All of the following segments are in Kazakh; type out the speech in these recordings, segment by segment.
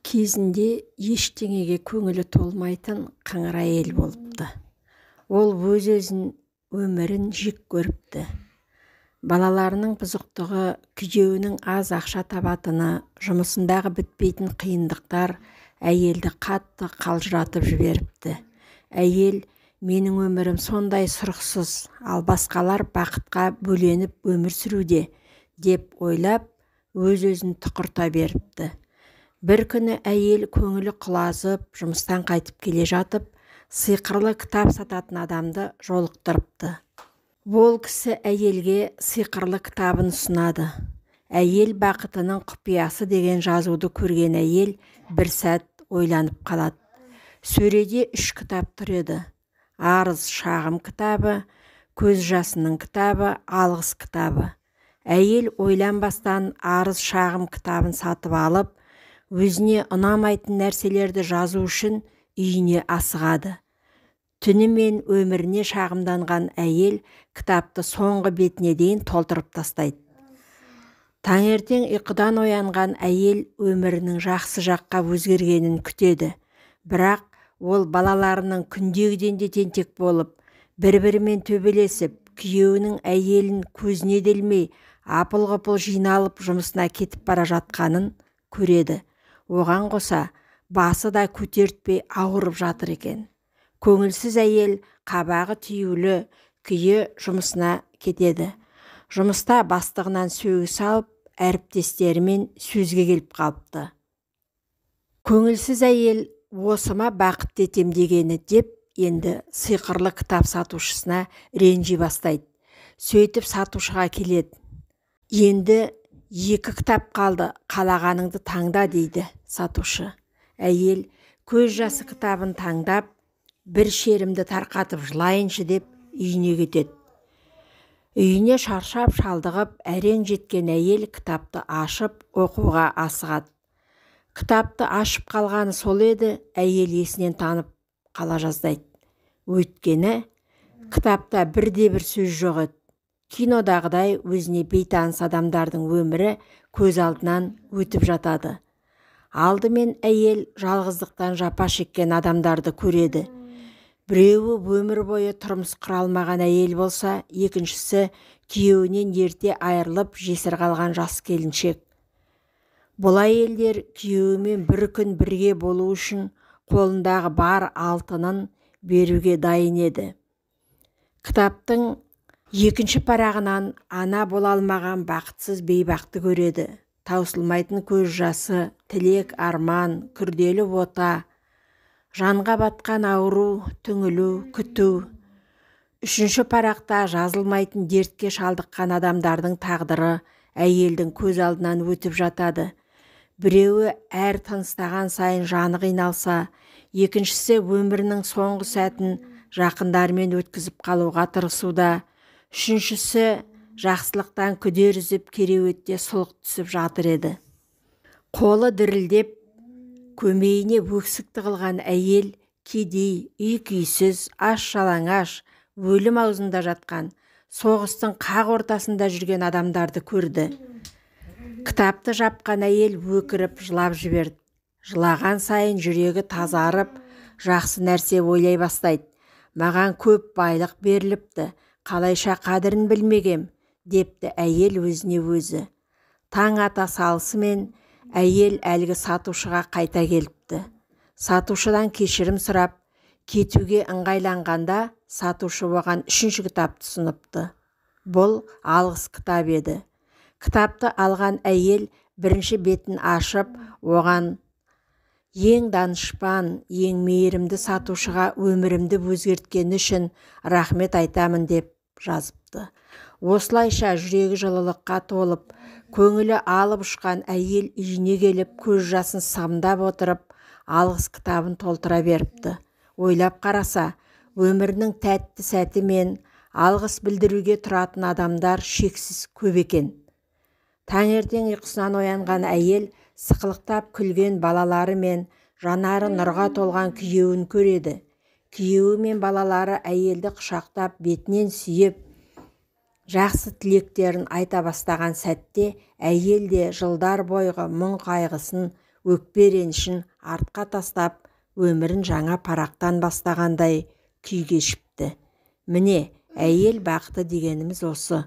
Кезінде ештеңеге көңілі толмайтын қыңыр әйел болыпты. Ол өз-өзін өмірін жек көріпті. Балаларының бұзықтығы, күйеуінің аз ақша табатыны, жұмысындағы бітпейтін қиындықтар әйелді қатты қалжыратып жіберіпті. Әйел, менің өмірім сондай сұрықсыз, ал басқалар бақытқа бөленіп өмір сүруде, деп ойлап, өз-өзін тұқырта беріпті. Бір күні әйел көңілі құлазып, жұмыстан қайтып келе жатып, сиқырлы кітап сататын адамды жолықтырыпты. Ол кісі әйелге сиқырлы кітабын ұсынады. Әйел бақытының құпиясы деген жазуды көрген әйел бір сәт ойланып қалады. Сөреде 3 кітап тұр еді. Арыз шағым кітабы, көз жасының кітабы, алғыс кітабы. Әйел ойланбастан арыз шағым кітабын сатып алып, өзіне ұнамайтын нәрселерді жазу үшін үйіне асығады. Түнімен өміріне шағымданған әйел кітапты соңғы бетіне дейін толтырып тастайды. Таңертең ұйқыдан оянған әйел өмірінің жақсы жаққа өзгергенін күтеді. Бірақ ол балаларының күндегіден де тентек болып, бір-бірімен төбелесіп, күйеуінің әйелін көзіне делмей, апыл-ғұпыл жиналып жұмысына кетіп бара жатқанын көреді. Оған қоса басы да көтертпей ауырып жатыр екен. Көңілсіз әйел қабағы түйулі күйі жұмысына кетеді. Жұмыста бастығынан сөгіс алып, әріптестерімен сөзге келіп қалыпты. Көңілсіз әйел осыма бақыт етем дегені деп, енді сиқырлы кітап сатушысына ренжи бастайды. Сөйтіп сатушыға келеді. Енді 2 кітап қалды, қалағаныңды таңда дейді сатушы. Әйел көз жасы кітабын таңдап, бір шерімді тарқатып жылайыншы деп үйіне кетеді. Үйіне шаршап шалдығып әрең жеткен әйел кітапты ашып оқуға асығады. Кітапты ашып қалғаны сол еді, әйел есінен танып қала жаздайды. Өйткені кітапта бірде-бір сөз жоқ еді. Кинодағыдай өзіне бейтаныс адамдардың өмірі көз алдынан өтіп жатады. Алдымен әйел жалғыздықтан жапа шеккен адамдарды көреді. Біреуі өмір бойы тұрмыс құра алмаған әйел болса, екіншісі күйеуінен ерте айырылып жесір қалған жас келіншек. Бұл әйелдер күйеуімен бір күн бірге болу үшін қолындағы бар алтынын беруге дайын еді. Кітаптың 2 парағынан ана бола алмаған бақытсыз бейбақты көреді. Таусылмайтын көз жасы, тілек, арман, күрделі ота, жанға батқан ауру, түңілу, күту. 3 парақта жазылмайтын дертке шалдыққан адамдардың тағдыры әйелдің көз алдынан өтіп жатады. Біреуі әр тыныстаған сайын жаны қиналса, екіншісі өмірінің соңғы сәтін жақындарымен өткізіп қалуға тырысуда, үшіншісі жақсылықтан күдер үзіп кереуетте сұлық түсіп жатыр еді. Қолы дірілдеп, көмейіне өксік тығылған әйел кедей, үй-күйсіз, аш-жалаңаш, өлім аузында жатқан, соғыстың қақ ортасында жүрген адамдарды көрді. Кітапты жапқан әйел өкіріп жылап жіберді. Жылаған сайын жүрегі тазарып, жақсы нәрсе ойлай бастайды. Маған көп байлық беріліпті, қалайша қадірін білмегем, депті әйел өзіне өзі. Таң ата салысымен әйел әлгі сатушыға қайта келіпті. Сатушыдан кешірім сұрап, кетуге ыңғайланғанда сатушы оған 3 кітапты ұсыныпты. Бұл алғыс кітап еді. Кітапты алған әйел 1 бетін ашып, оған ең данышпан, ең мейірімді сатушыға өмірімді өзгерткені үшін рахмет айтамын деп жазыпты. Осылайша жүрегі жылылыққа толып, көңілі алып ұшқан әйел үйіне келіп, көз жасын сығымдап отырып, алғыс кітабын толтыра беріпті. Ойлап қараса, өмірінің тәтті сәті мен алғыс білдіруге тұратын адамдар шексіз көп екен. Таңертең ұйқысынан оянған әйел сықылықтап күлген балалары мен жанары нұрға толған күйеуін көреді. Күйеуі мен балалары әйелді құшақтап, бетінен сүйіп, жақсы тілектерін айта бастаған сәтте әйел де жылдар бойғы мұң қайғысын өкпе ренішін артқа тастап, өмірін жаңа парақтан бастағандай күй кешіпті. Міне, әйел бақыты дегеніміз осы.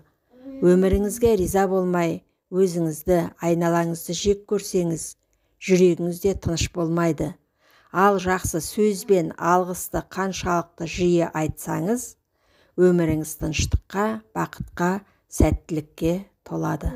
Өміріңізге риза болмай, өзіңізді, айналаңызды жек көрсеңіз, жүрегіңізде тыныш болмайды. Ал жақсы сөз бен алғысты қаншалықты жиі айтсаңыз, өміріңіз тыныштыққа, бақытқа, сәттілікке толады.